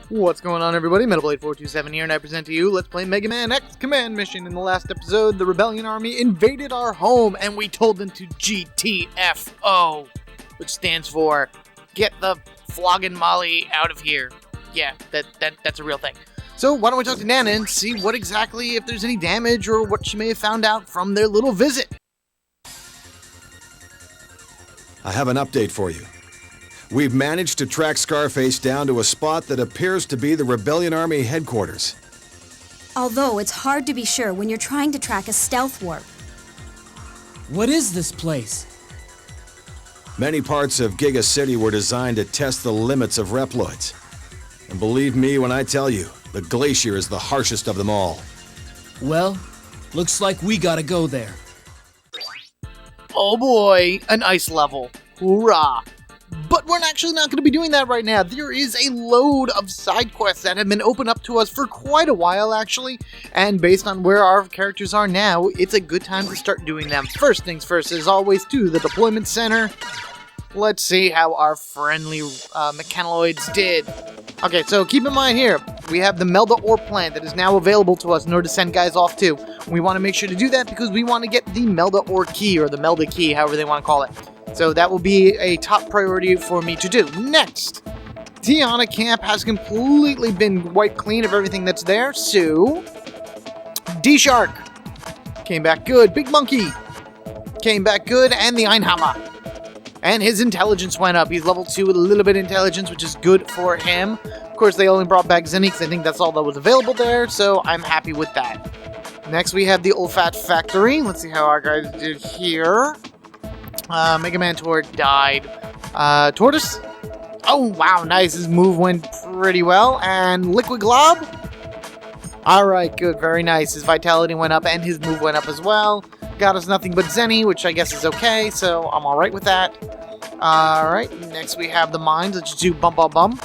What's going on, everybody? MetalBlade427 here, and I present to you Let's Play Megaman X Command Mission. In the last episode, the Rebellion Army invaded our home, and we told them to GTFO, which stands for Get the Floggin' Molly Out of Here. Yeah, that's a real thing. So why don't we talk to Nana and see what exactly, if there's any damage, or what she may have found out from their little visit. I have an update for you. We've managed to track Scarface down to a spot that appears to be the Rebellion Army headquarters. Although it's hard to be sure when you're trying to track a stealth warp. What is this place? Many parts of Giga City were designed to test the limits of Reploids. And believe me when I tell you, the Glacier is the harshest of them all. Well, looks like we gotta go there. Oh boy, an ice level. Hoorah! But we're actually not going to be doing that right now. There is a load of side quests that have been opened up to us for quite a while, actually. And based on where our characters are now, it's a good time to start doing them. First things first, as always, to the deployment center. Let's see how our friendly mechanoids did. Okay, so keep in mind here, we have the Melda Ore plant that is now available to us in order to send guys off to. We want to make sure to do that because we want to get the Melda Ore key, or the Melda key, however they want to call it. So that will be a top priority for me to do. Next, Tiana Camp has completely been wiped clean of everything that's there, so D-Shark came back good. Big Monkey came back good, and the Einhammer. And his intelligence went up. He's level 2 with a little bit of intelligence, which is good for him. Of course, they only brought back Zenny because I think that's all that was available there, so I'm happy with that. Next, we have the Olfat Factory. Let's see how our guys did here. Megaman Tort died. Tortoise? Oh, wow, nice. His move went pretty well. And Liquid Glob? Alright, good. Very nice. His vitality went up and his move went up as well. Got us nothing but Zenny, which I guess is okay, so I'm alright with that. Alright, next we have the mines. Let's just do bum bum bum.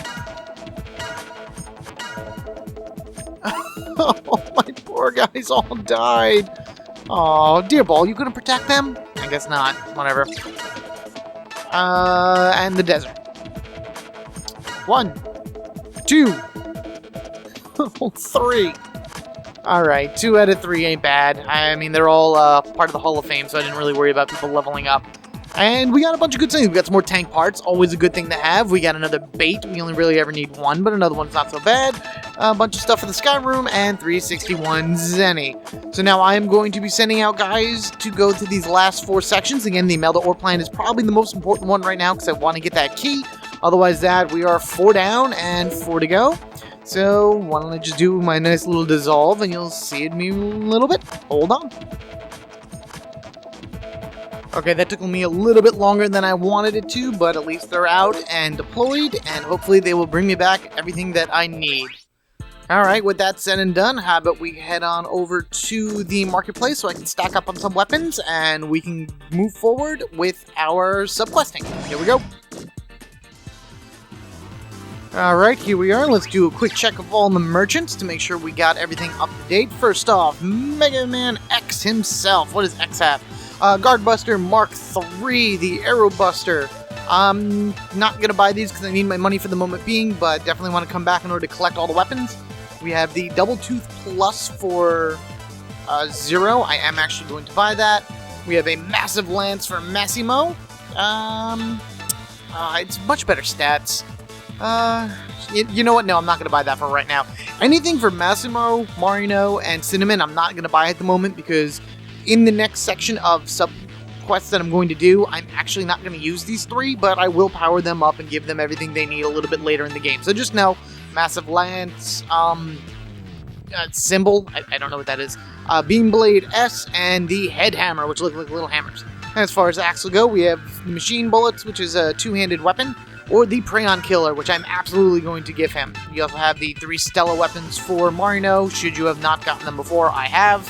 Oh, my poor guys all died. Oh, dear ball, you gonna protect them? I guess not. Whatever. And the desert. 1, 2, 3. Alright, 2 out of 3 ain't bad. I mean, they're all part of the Hall of Fame, so I didn't really worry about people leveling up. And we got a bunch of good things. We got some more tank parts, always a good thing to have. We got another bait. We only really ever need 1, but another one's not so bad. A bunch of stuff for the Sky Room, and 361 Zenny. So now I am going to be sending out guys to go to these last 4 sections. Again, the Melda Ore plant is probably the most important one right now because I want to get that key. Otherwise, we are 4 down and 4 to go. So why don't I just do my nice little dissolve, and you'll see it in me a little bit. Hold on. Okay, that took me a little bit longer than I wanted it to, but at least they're out and deployed, and hopefully they will bring me back everything that I need. Alright, with that said and done, how about we head on over to the marketplace so I can stack up on some weapons, and we can move forward with our subquesting. Here we go. Alright, here we are. Let's do a quick check of all the merchants to make sure we got everything up to date. First off, Megaman X himself. What does X have? Guardbuster Mark III, the Arrow Buster. I'm not going to buy these because I need my money for the moment being, but definitely want to come back in order to collect all the weapons. We have the Double Tooth Plus for 0. I am actually going to buy that. We have a Massive Lance for Massimo. It's much better stats. You know what? No, I'm not going to buy that for right now. Anything for Massimo, Marino, and Cinnamon, I'm not going to buy at the moment because in the next section of sub-quests that I'm going to do, I'm actually not going to use these 3, but I will power them up and give them everything they need a little bit later in the game. So just know, Massive Lance, Symbol, I don't know what that is, Beam Blade S, and the Head Hammer, which look like little hammers. As far as Axe will go, we have the Machine Bullets, which is a 2-handed weapon, or the Prayon Killer, which I'm absolutely going to give him. You also have the 3 Stella weapons for Marino, should you have not gotten them before. I have.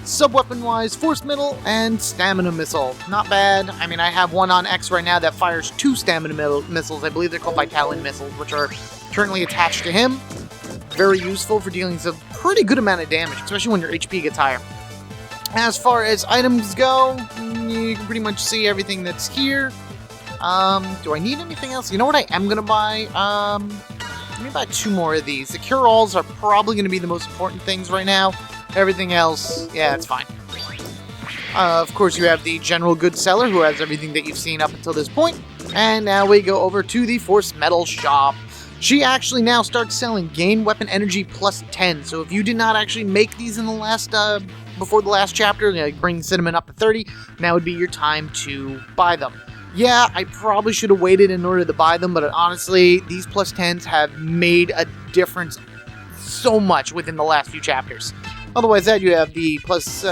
Sub-weapon-wise, Force Missile and Stamina Missile. Not bad. I mean, I have one on X right now that fires 2 Stamina Missiles. I believe they're called Vitalin Missiles, which are currently attached to him. Very useful for dealing a pretty good amount of damage, especially when your HP gets higher. As far as items go, you can pretty much see everything that's here. Do I need anything else? You know what I am going to buy? Let me buy 2 more of these. The cure-alls are probably going to be the most important things right now. Everything else, yeah, it's fine. Of course, you have the general goods seller, who has everything that you've seen up until this point. And now we go over to the Force Metal shop. She actually now starts selling gain weapon energy plus 10. So if you did not actually make these in the last, before the last chapter, like bring Cinnamon up to 30, now would be your time to buy them. Yeah, I probably should have waited in order to buy them, but honestly, these plus 10s have made a difference so much within the last few chapters. Otherwise, that you have the plus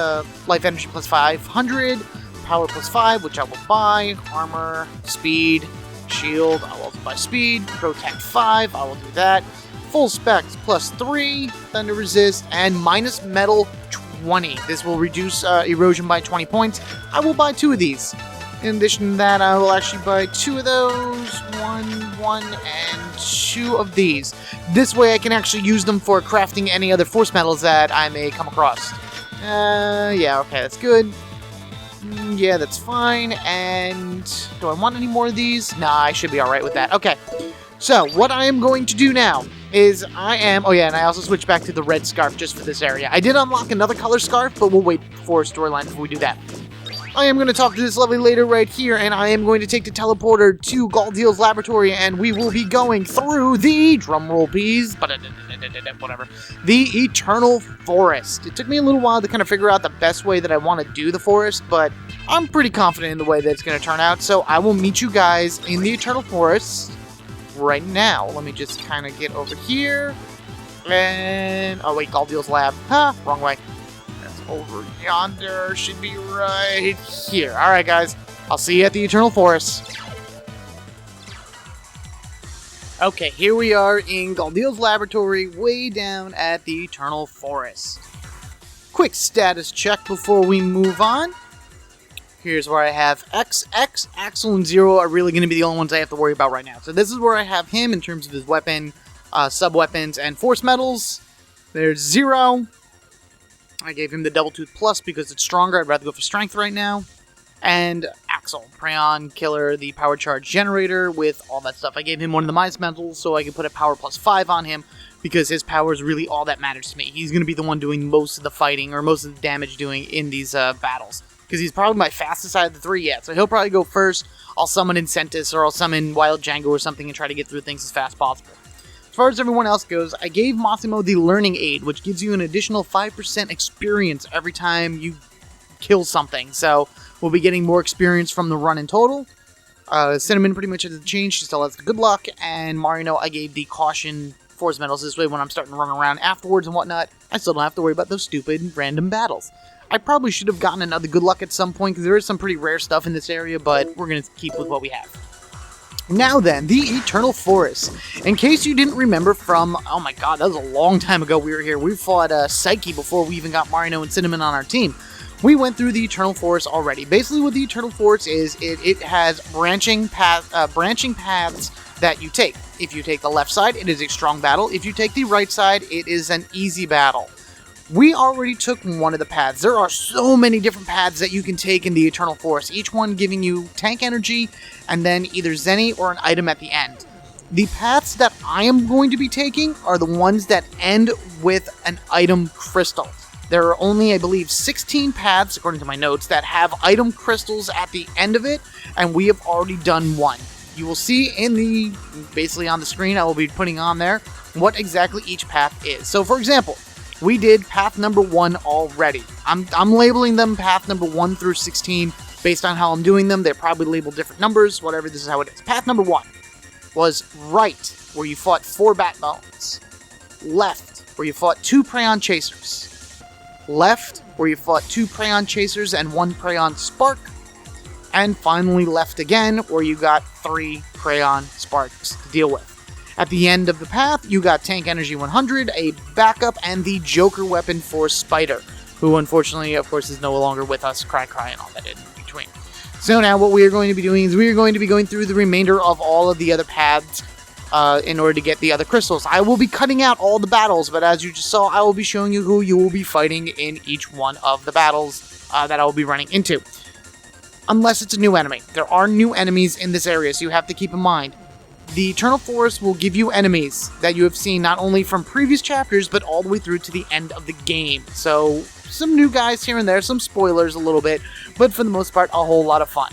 life energy plus 500, power plus 5, which I will buy, armor, speed, shield, I will also buy speed, protect 5, I will do that, full specs plus 3, thunder resist, and minus metal 20. This will reduce erosion by 20 points. I will buy 2 of these. In addition to that, I will actually buy 2 of those, 1, and 2 of these. This way I can actually use them for crafting any other force metals that I may come across. Yeah, okay, that's good. Yeah, that's fine. And do I want any more of these? Nah, I should be alright with that. Okay, so what I am going to do now is oh yeah, and I also switched back to the red scarf just for this area. I did unlock another color scarf, but we'll wait for a storyline before we do that. I am going to talk to this lovely lady right here, and I am going to take the teleporter to Galdeal's laboratory, and we will be going through the, drumroll please, whatever, the Eternal Forest. It took me a little while to kind of figure out the best way that I want to do the forest, but I'm pretty confident in the way that it's going to turn out, so I will meet you guys in the Eternal Forest right now. Let me just kind of get over here, and, oh wait, Galdeal's lab, wrong way. Over yonder, should be right here. Alright guys, I'll see you at the Eternal Forest. Okay, here we are in Galdeal's laboratory, way down at the Eternal Forest. Quick status check before we move on. Here's where I have X, Axel, and Zero are really going to be the only ones I have to worry about right now. So this is where I have him in terms of his weapon, sub-weapons, and force metals. There's Zero. I gave him the Double Tooth Plus because it's stronger. I'd rather go for Strength right now. And Axel, Prayon, Killer, the Power Charge Generator with all that stuff. I gave him one of the Mice Metals so I could put a Power plus 5 on him because his power is really all that matters to me. He's going to be the one doing most of the fighting or most of the damage doing in these battles. Because he's probably my fastest out of the 3 yet. So he'll probably go first. I'll summon Incentus or I'll summon Wild Django or something and try to get through things as fast as possible. As far as everyone else goes, I gave Massimo the Learning Aid, which gives you an additional 5% experience every time you kill something. So we'll be getting more experience from the run in total. Cinnamon pretty much hasn't changed. She still has the Good Luck. And Marino, I gave the Caution Force Metals. This way, when I'm starting to run around afterwards and whatnot, I still don't have to worry about those stupid random battles. I probably should have gotten another Good Luck at some point, because there is some pretty rare stuff in this area, but we're going to keep with what we have. Now then, the Eternal Forest. In case you didn't remember from, oh my god, that was a long time ago we were here. We fought Psyche before we even got Marino and Cinnamon on our team. We went through the Eternal Forest already. Basically what the Eternal Forest is, it has branching paths that you take. If you take the left side, it is a strong battle. If you take the right side, it is an easy battle. We already took one of the paths. There are so many different paths that you can take in the Eternal Forest, each one giving you tank energy and then either Zenny or an item at the end. The paths that I am going to be taking are the ones that end with an item crystal. There are only, I believe, 16 paths, according to my notes, that have item crystals at the end of it, and we have already done one. You will see basically on the screen, I will be putting on there what exactly each path is. So, for example, we did path number 1 already. I'm labeling them path number 1 through 16 based on how I'm doing them. They're probably labeled different numbers, whatever, this is how it is. Path number 1 was right, where you fought 4 Batbones. Left, where you fought 2 Prayon Chasers. Left, where you fought 2 Prayon Chasers and 1 Prayon Spark. And finally left again, where you got 3 Prayon Sparks to deal with. At the end of the path, you got Tank Energy 100, a backup, and the Joker weapon for Spider, who unfortunately, of course, is no longer with us, cry, and all that in between. So now what we are going to be doing is we are going to be going through the remainder of all of the other paths in order to get the other crystals. I will be cutting out all the battles, but as you just saw, I will be showing you who you will be fighting in each one of the battles that I will be running into. Unless it's a new enemy. There are new enemies in this area, so you have to keep in mind. the Eternal Forrest will give you enemies that you have seen not only from previous chapters, but all the way through to the end of the game. So, some new guys here and there, some spoilers a little bit, but for the most part, a whole lot of fun.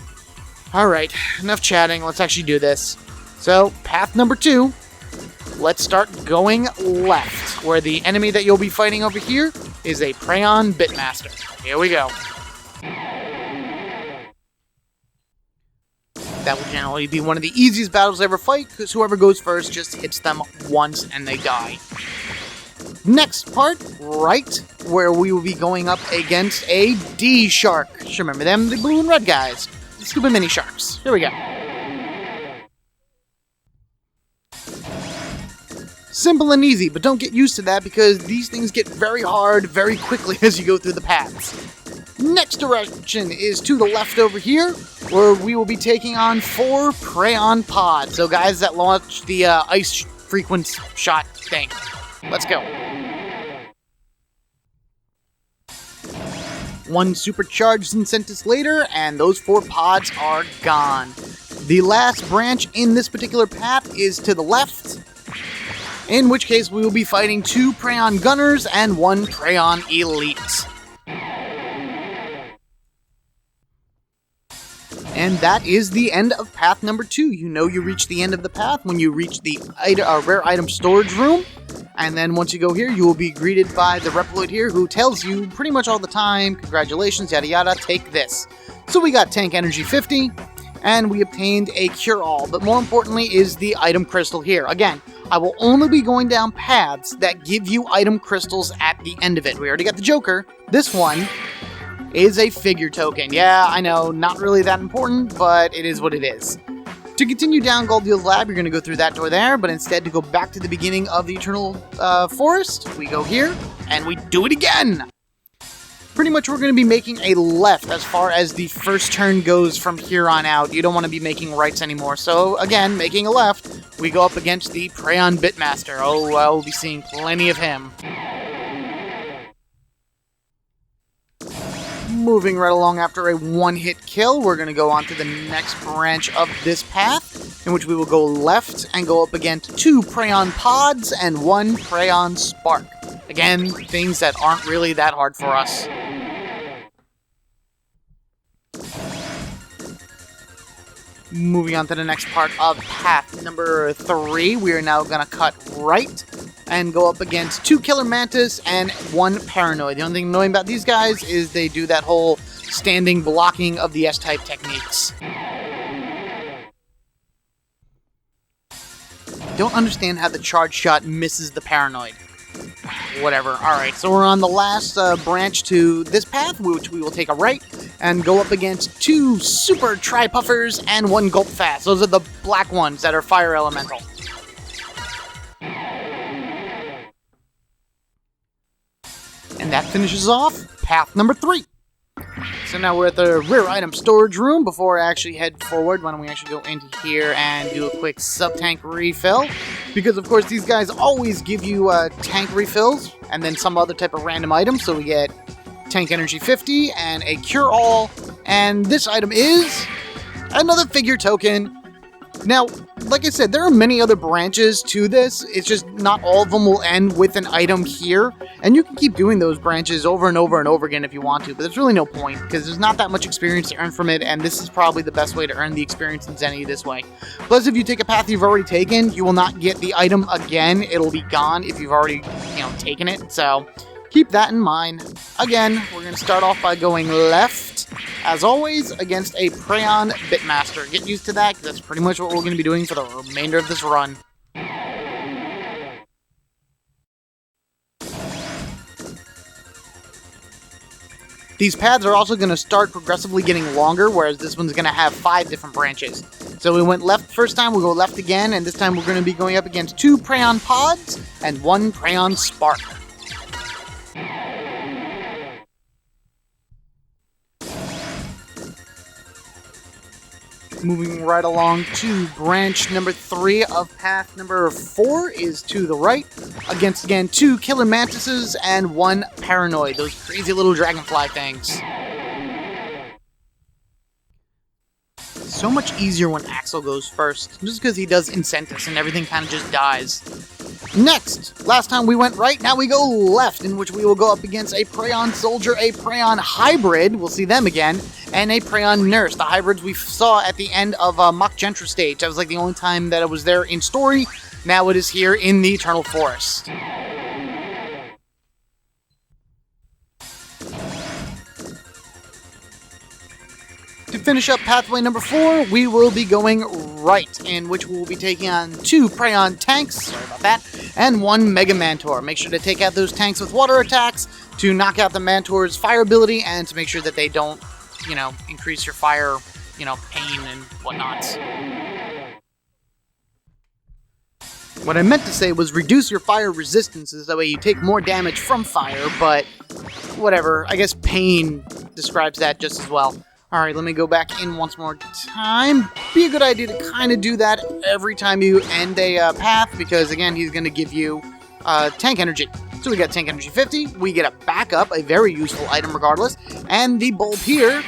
Alright, enough chatting, let's actually do this. So, path number 2, let's start going left, where the enemy that you'll be fighting over here is a Crayon Bitmaster. Here we go. That will generally be one of the easiest battles I ever fight, because whoever goes first just hits them once and they die. Next part, right, where we will be going up against a D-Shark. Just remember them, the blue and red guys. The stupid mini sharks. Here we go. Simple and easy, but don't get used to that because these things get very hard very quickly as you go through the paths. Next direction is to the left over here, where we will be taking on 4 Crayon Pods. So guys that launch the ice frequency shot thing. Let's go. 1 supercharged Incentus later, and those 4 pods are gone. The last branch in this particular path is to the left, in which case we will be fighting 2 Crayon Gunners and 1 Crayon Elite. And that is the end of path number 2. You know you reach the end of the path when you reach the rare item storage room. And then once you go here, you will be greeted by the Reploid here who tells you pretty much all the time, congratulations, yada yada, take this. So we got Tank Energy 50, and we obtained a Cure-All. But more importantly is the item crystal here. Again, I will only be going down paths that give you item crystals at the end of it. We already got the Joker. This one is a figure token. Yeah, I know, not really that important, but it is what it is. To continue down Goldfields Lab, you're going to go through that door there, but instead to go back to the beginning of the Eternal Forest, we go here, and we do it again! Pretty much we're going to be making a left as far as the first turn goes from here on out. You don't want to be making rights anymore, so again, making a left, we go up against the Crayon Bitmaster. Oh, I'll be seeing plenty of him. Moving right along after a one-hit kill, we're going to go on to the next branch of this path, in which we will go left and go up against 2 Crayon Pods and 1 Crayon Spark. Again, things that aren't really that hard for us. Moving on to the next part of path number 3, we are now going to cut right and go up against 2 Killer Mantis and 1 Paranoid. The only thing annoying about these guys is they do that whole standing blocking of the S-type techniques. Don't understand how the charge shot misses the Paranoid. Whatever. Alright, so we're on the last branch to this path, which we will take a right and go up against 2 Super Tri-Puffers and 1 Gulp Fast. Those are the black ones that are Fire Elemental. And that finishes off path number 3. So now we're at the rare item storage room. Before I actually head forward, why don't we actually go into here and do a quick sub-tank refill? Because, of course, these guys always give you tank refills and then some other type of random item. So we get Tank Energy 50 and a Cure-All. And this item is another figure token. Now, like I said, there are many other branches to this. It's just not all of them will end with an item here. And you can keep doing those branches over and over and over again if you want to, but there's really no point because there's not that much experience to earn from it, and this is probably the best way to earn the experience in Zenny this way. Plus, if you take a path you've already taken, you will not get the item again. It'll be gone if you've already, taken it. So keep that in mind. Again, we're going to start off by going left, as always, against a Crayon Bitmaster. Get used to that, because that's pretty much what we're going to be doing for the remainder of this run. These paths are also going to start progressively getting longer, whereas this one's going to have 5 different branches. So we went left first time, we'll go left again, and this time we're going to be going up against 2 Crayon Pods and 1 Crayon Spark. Moving right along to branch number 3 of path number 4 is to the right, against again 2 Killer Mantises and 1 Paranoid, those crazy little dragonfly things. so much easier when Axel goes first, just because he does Incentus and everything kind of just dies. Next, last time we went right, now we go left, in which we will go up against a Praeon Soldier, a Praeon Hybrid, we'll see them again, and a Praeon Nurse. The hybrids we saw at the end of Mach Gentra stage. That was like the only time that it was there in story. Now it is here in the Eternal Forest. To finish up pathway number 4, we will be going right, in which we will be taking on 2 Praeon tanks, sorry about that, and 1 Mega Mantor. Make sure to take out those tanks with water attacks to knock out the Mantor's fire ability and to make sure that they don't, increase your fire, pain and whatnot. What I meant to say was reduce your fire resistances, that way you take more damage from fire, but whatever, I guess pain describes that just as well. Alright, let me go back in once more time. Be a good idea to kind of do that every time you end a path, because again, he's going to give you tank energy. So we got tank energy 50, we get a backup, a very useful item regardless, and the bulb here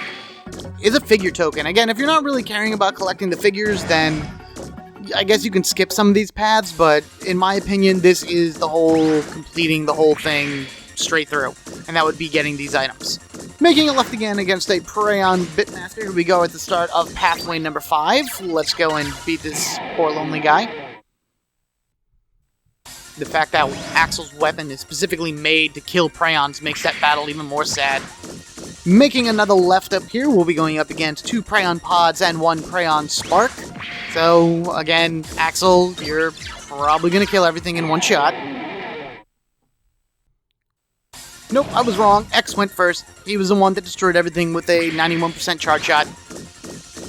is a figure token. Again, if you're not really caring about collecting the figures, then I guess you can skip some of these paths, but in my opinion, this is the whole completing the whole thing straight through, and that would be getting these items. Making a left again against a Praeon Bitmaster. Here we go at the start of pathway number 5. Let's go and beat this poor lonely guy. The fact that Axel's weapon is specifically made to kill Praeons makes that battle even more sad. Making another left up here, we'll be going up against 2 Praeon Pods and 1 Praeon Spark. So, again, Axel, you're probably going to kill everything in one shot. Nope, I was wrong. X went first. He was the one that destroyed everything with a 91% charge shot.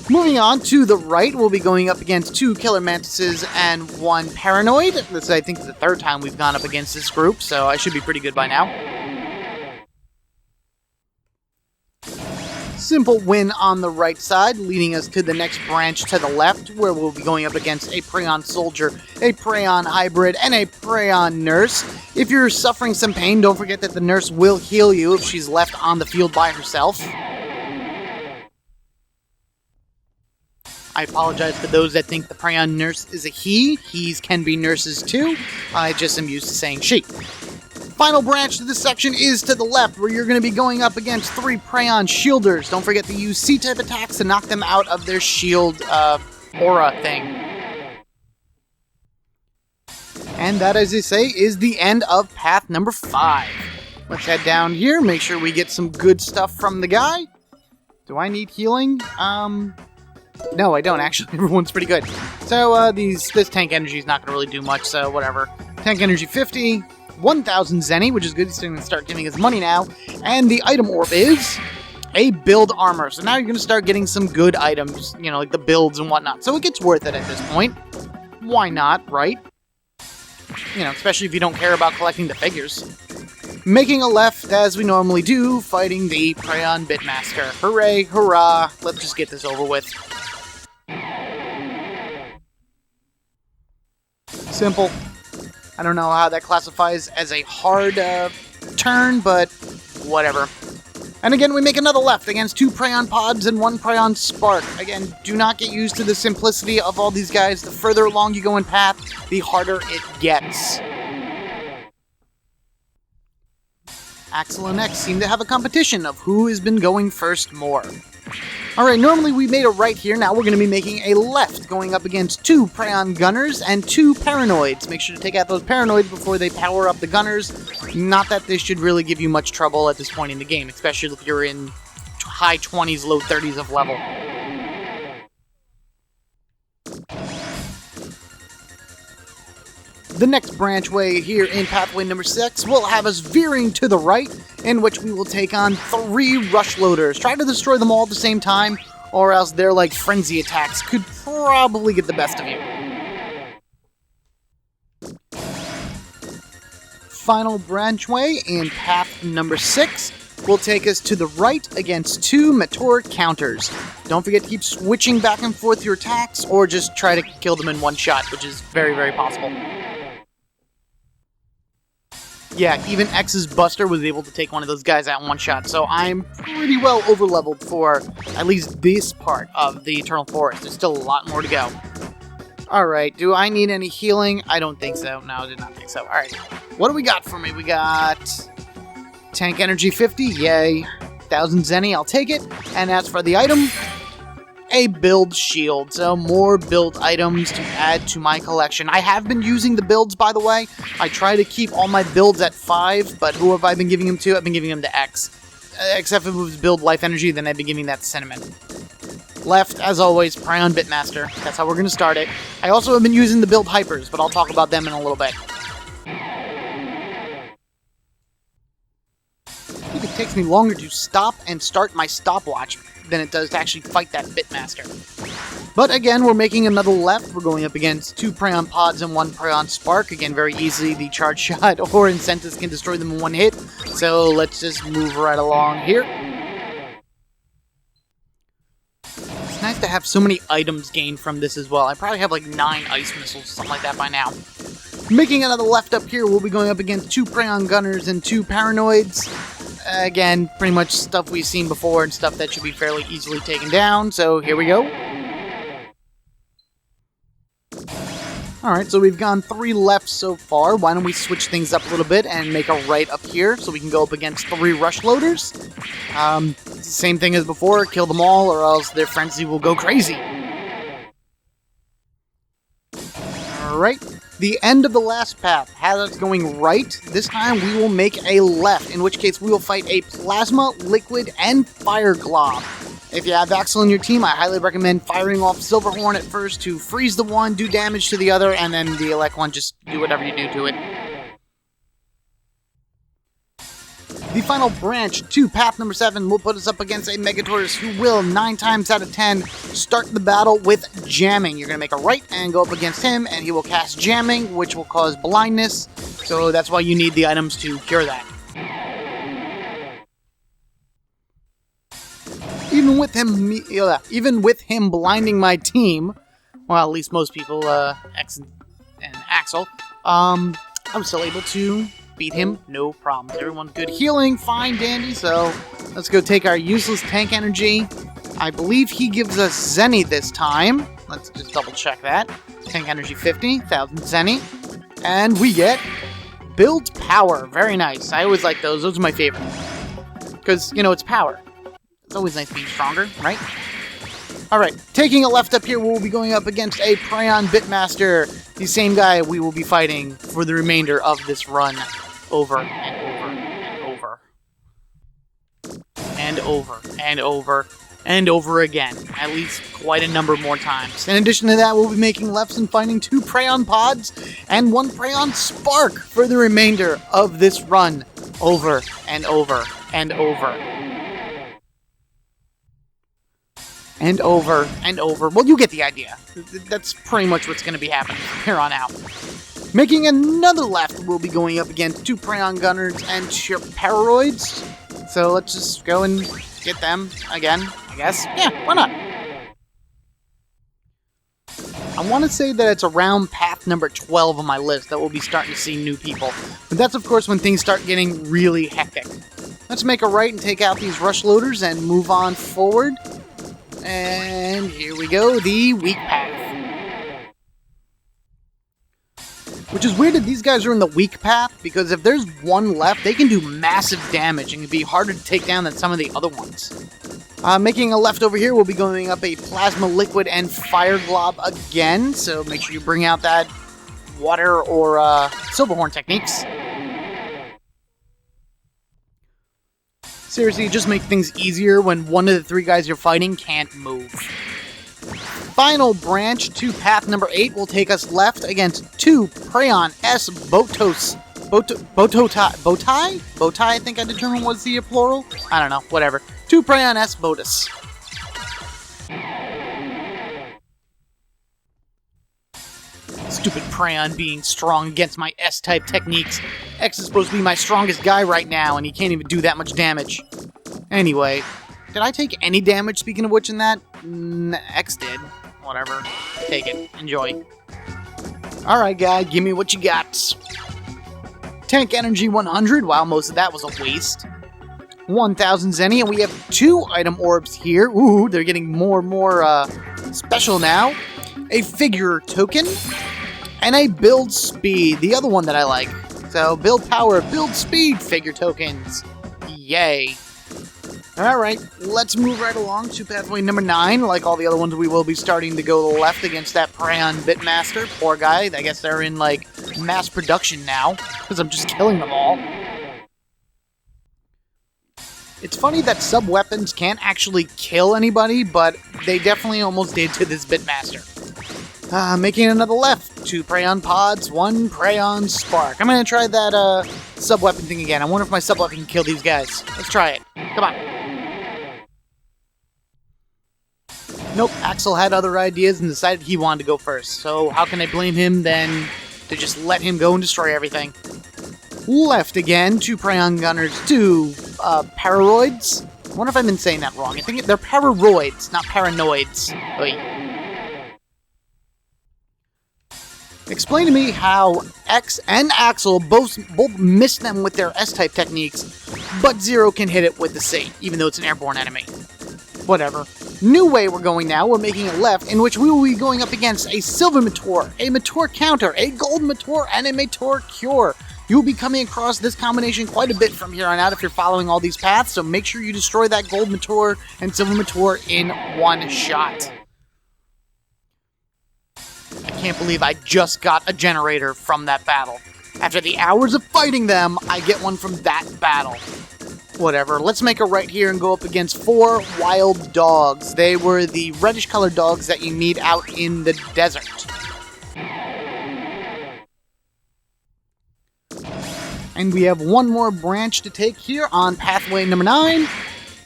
Moving on to the right, we'll be going up against 2 Killer Mantises and 1 Paranoid. This is, I think, the 3rd time we've gone up against this group, so I should be pretty good by now. Simple win on the right side, leading us to the next branch to the left, where we'll be going up against a Praeon Soldier, a Praeon Hybrid, and a Praeon Nurse. If you're suffering some pain, don't forget that the Nurse will heal you if she's left on the field by herself. I apologize for those that think the Praeon Nurse is a he. He's can be nurses too. I just am used to saying she. Final branch to this section is to the left, where you're going to be going up against 3 Praeon Shielders. Don't forget to use C-type attacks to knock them out of their shield aura thing. And that, as they say, is the end of path number 5. Let's head down here, make sure we get some good stuff from the guy. Do I need healing? No, I don't, actually. Everyone's pretty good. So, this tank energy is not going to really do much, so whatever. Tank energy 50. 1,000 Zenny, which is good. He's going to start giving us money now. And the item orb is a build armor. So now you're going to start getting some good items, like the builds and whatnot. So it gets worth it at this point. Why not, right? Especially if you don't care about collecting the figures. Making a left, as we normally do, fighting the Praeon Bitmaster. Hooray, hurrah, let's just get this over with. Simple. I don't know how that classifies as a hard turn, but whatever. And again, we make another left against 2 Praeon Pods and 1 Praeon Spark. Again, do not get used to the simplicity of all these guys. The further along you go in path, the harder it gets. Axel and X seem to have a competition of who has been going first more. Alright, normally we made a right here, now we're going to be making a left, going up against 2 Praeon Gunners and 2 Paranoids. Make sure to take out those Paranoids before they power up the Gunners. Not that this should really give you much trouble at this point in the game, especially if you're in high 20s, low 30s of level. The next branchway here in pathway number 6 will have us veering to the right, in which we will take on 3 rush loaders. Try to destroy them all at the same time, or else their frenzy attacks could probably get the best of you. Final branchway in path number 6 will take us to the right against 2 Mature counters. Don't forget to keep switching back and forth your attacks, or just try to kill them in one shot, which is very, very possible. Yeah, even X's Buster was able to take one of those guys out in one shot, so I'm pretty well over-leveled for at least this part of the Eternal Forest. There's still a lot more to go. Alright, do I need any healing? I don't think so. No, I did not think so. Alright, what do we got for me? We got Tank Energy 50, yay. 1,000 Zenny, I'll take it. And as for the item, a build shield. So more build items to add to my collection. I have been using the builds, by the way. I try to keep all my builds at 5, but who have I been giving them to? I've been giving them to X. Except if it was build life energy, then I've been giving that to Cinnamon. Left, as always, Prion Bitmaster. That's how we're going to start it. I also have been using the build hypers, but I'll talk about them in a little bit. I think it takes me longer to stop and start my stopwatch than it does to actually fight that Bitmaster. But again, we're making another left. We're going up against 2 Prion Pods and 1 Prion Spark. Again, very easily, the Charge Shot or Incentus can destroy them in one hit. So let's just move right along here. It's nice to have so many items gained from this as well. I probably have like 9 Ice Missiles, something like that by now. Making another left up here, we'll be going up against 2 Prion Gunners and 2 Paranoids. Again, pretty much stuff we've seen before and stuff that should be fairly easily taken down, so here we go. Alright, so we've gone 3 left so far. Why don't we switch things up a little bit and make a right up here so we can go up against 3 rush loaders. Same thing as before, kill them all or else their frenzy will go crazy. Alright, the end of the last path has us going right. This time we will make a left, in which case we will fight a Plasma, Liquid, and Fire Glob. If you have Axel in your team, I highly recommend firing off Silverhorn at first to freeze the one, do damage to the other, and then the elect one, just do whatever you do to it. The final branch to path number 7 will put us up against a Megatorus who will, 9 times out of 10, start the battle with jamming. You're going to make a right and go up against him, and he will cast jamming, which will cause blindness, so that's why you need the items to cure that. Even with him blinding my team, well, at least most people, X and Axel, I was still able to beat him, no problems. Everyone's good healing, fine, dandy, so let's go take our useless tank energy. I believe he gives us Zenny this time. Let's just double check that. Tank energy 50, 1,000 Zenny. And we get build power. Very nice. I always like those. Those are my favorite. Because, you know, it's power. It's always nice being stronger, right? Alright, taking a left up here, we'll be going up against a Prion Bitmaster, the same guy we will be fighting for the remainder of this run. Over and over and over. And over and over and over again. At least quite a number more times. In addition to that, we'll be making lefts and finding 2 Prion Pods and 1 Prion Spark for the remainder of this run. Over and over and over. And over and over. Well, you get the idea. That's pretty much what's going to be happening from here on out. Making another left, we'll be going up against 2 Prion Gunners and Paroids. So let's just go and get them again, I guess. Yeah, why not? I want to say that it's around path number 12 on my list that we'll be starting to see new people. But that's, of course, when things start getting really hectic. Let's make a right and take out these rush loaders and move on forward. And here we go, the weak path. Which is weird that these guys are in the weak path, because if there's one left, they can do massive damage and can be harder to take down than some of the other ones. Making a left over here, we'll be going up a Plasma, Liquid, and Fire Glob again, so make sure you bring out that water or Silverhorn techniques. Seriously, just make things easier when one of the 3 guys you're fighting can't move. Final branch to path number 8 will take us left against 2 Prion S Botos. Botai, I think I determined was the plural. I don't know, whatever. 2 Prion S Botus. Stupid Prion being strong against my S-type techniques. X is supposed to be my strongest guy right now, and he can't even do that much damage. Anyway, did I take any damage, speaking of which, in that? X did. Whatever. Take it. Enjoy. Alright, guy, give me what you got. Tank energy 100, wow, most of that was a waste. 1,000 Zenny, and we have 2 item orbs here. Ooh, they're getting more and more special now. A figure token, and a build speed, the other one that I like. So, build power, build speed, figure tokens. Yay. Alright, let's move right along to pathway number 9. Like all the other ones, we will be starting to go left against that Praeon Bitmaster. Poor guy, I guess they're in, like, mass production now, because I'm just killing them all. It's funny that sub-weapons can't actually kill anybody, but they definitely almost did to this Bitmaster. Making another left. 2 Praeon Pods, 1 Praeon Spark. I'm gonna try that sub-weapon thing again. I wonder if my sub-weapon can kill these guys. Let's try it. Come on. Nope, Axel had other ideas and decided he wanted to go first. So how can I blame him then to just let him go and destroy everything? Left again, 2 Praeon Gunners, 2 Pararoids. I wonder if I've been saying that wrong. I think they're Pararoids, not Paranoids. Oy. Explain to me how X and Axel both miss them with their S-type techniques, but Zero can hit it with the C, even though it's an airborne enemy. Whatever. New way we're going now, we're making a left, in which we will be going up against a Silver Mator, a Mator Counter, a Gold Mator, and a Mator Cure. You will be coming across this combination quite a bit from here on out if you're following all these paths, so make sure you destroy that Gold Mator and Silver Mator in one shot. I can't believe I just got a generator from that battle. After the hours of fighting them, I get one from that battle. Whatever, let's make a right here and go up against 4 wild dogs. They were the reddish colored dogs that you meet out in the desert. And we have one more branch to take here on pathway number 9,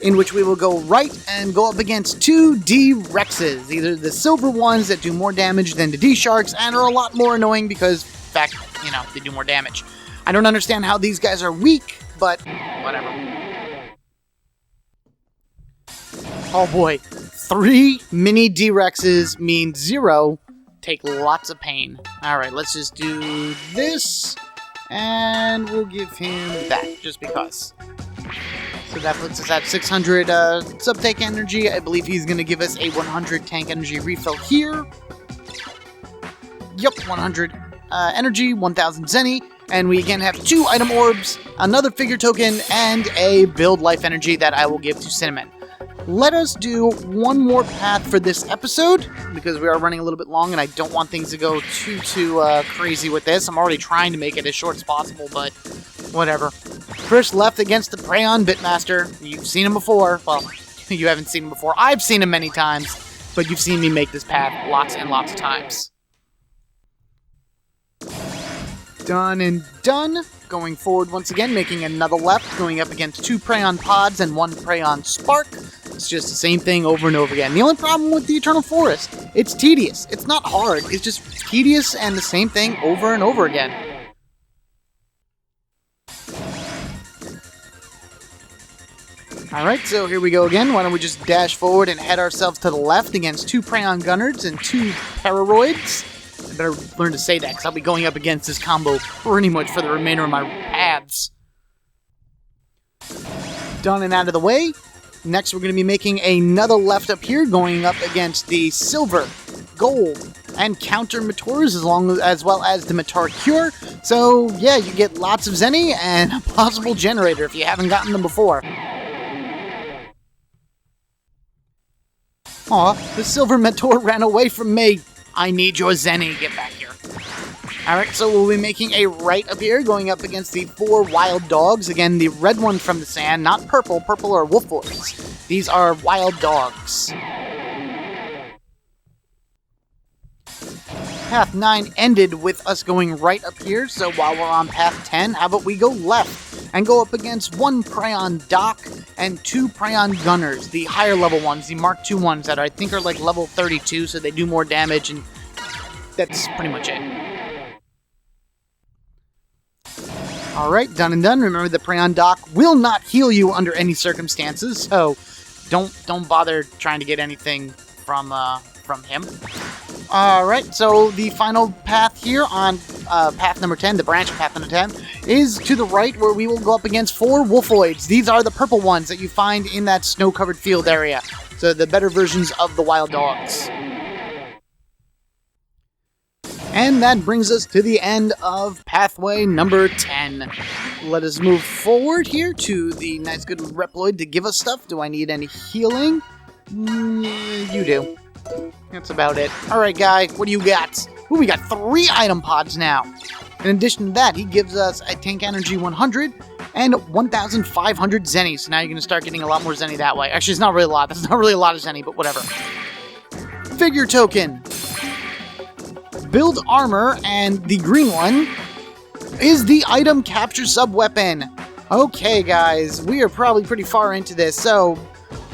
in which we will go right and go up against 2 D-Rexes. These are the silver ones that do more damage than the D-Sharks and are a lot more annoying because, in fact, you know, they do more damage. I don't understand how these guys are weak, but whatever. Oh boy, 3 mini D-Rexes means Zero take lots of pain. Alright, let's just do this, and we'll give him that, just because. So that puts us at 600 sub-tank energy. I believe he's going to give us a 100 tank energy refill here. Yep, 100 energy, 1000 Zenny. And we again have 2 item orbs, another figure token, and a build life energy that I will give to Cinnamon. Let us do one more path for this episode, because we are running a little bit long and I don't want things to go too crazy with this. I'm already trying to make it as short as possible, but whatever. First left against the Praeon Bitmaster. You've seen him before. Well, you haven't seen him before. I've seen him many times, but you've seen me make this path lots and lots of times. Done and done. Going forward once again, making another left, going up against 2 Praeon Pods and 1 Praeon Spark. It's just the same thing over and over again. The only problem with the Eternal Forest, it's tedious. It's not hard. It's just tedious and the same thing over and over again. Alright, so here we go again. Why don't we just dash forward and head ourselves to the left against 2 Praeon Gunners and 2 Pararoids. I better learn to say that, because I'll be going up against this combo pretty much for the remainder of my paths. Done and out of the way. Next, we're going to be making another left up here, going up against the Silver, Gold, and Counter Mators, as well as the Matar Cure. So, yeah, you get lots of Zenny and a possible generator if you haven't gotten them before. Aw, the Silver Mator ran away from me. I need your Zenny. Get back here. Alright, so we'll be making a right up here, going up against the 4 wild dogs. Again, the red one from the sand, not purple. Purple are wolf boys. These are wild dogs. Path 9 ended with us going right up here, so while we're on path 10, how about we go left and go up against 1 Praeon Doc and 2 Praeon Gunners, the higher level ones, the Mark II ones that I think are like level 32, so they do more damage, and that's pretty much it. Alright, done and done. Remember, the Praeon Doc will not heal you under any circumstances, so don't bother trying to get anything from him. Alright, so the final path here on path number 10, the branch of path number 10, is to the right, where we will go up against 4 wolfoids. These are the purple ones that you find in that snow-covered field area. So the better versions of the wild dogs. And that brings us to the end of pathway number 10. Let us move forward here to the nice good Reploid to give us stuff. Do I need any healing? You do. That's about it. Alright, guy, what do you got? Ooh, we got 3 item pods now. In addition to that, he gives us a tank energy 100 and 1,500 zenny. So now you're going to start getting a lot more zenny that way. Actually, it's not really a lot. That's not really a lot of zenny, but whatever. Figure token. Build armor, and the green one is the item capture sub-weapon. Okay, guys, we are probably pretty far into this, so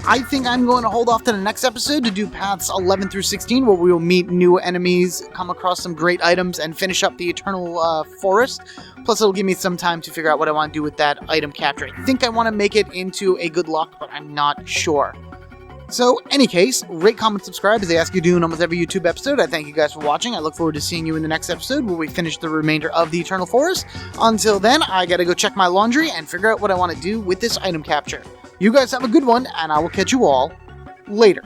I think I'm going to hold off to the next episode to do paths 11 through 16, where we will meet new enemies, come across some great items, and finish up the Eternal Forest. Plus, it'll give me some time to figure out what I want to do with that item capture. I think I want to make it into a good luck, but I'm not sure. So, any case, rate, comment, subscribe, as I ask you to do in almost every YouTube episode. I thank you guys for watching. I look forward to seeing you in the next episode, where we finish the remainder of the Eternal Forest. Until then, I gotta go check my laundry and figure out what I want to do with this item capture. You guys have a good one, and I will catch you all later.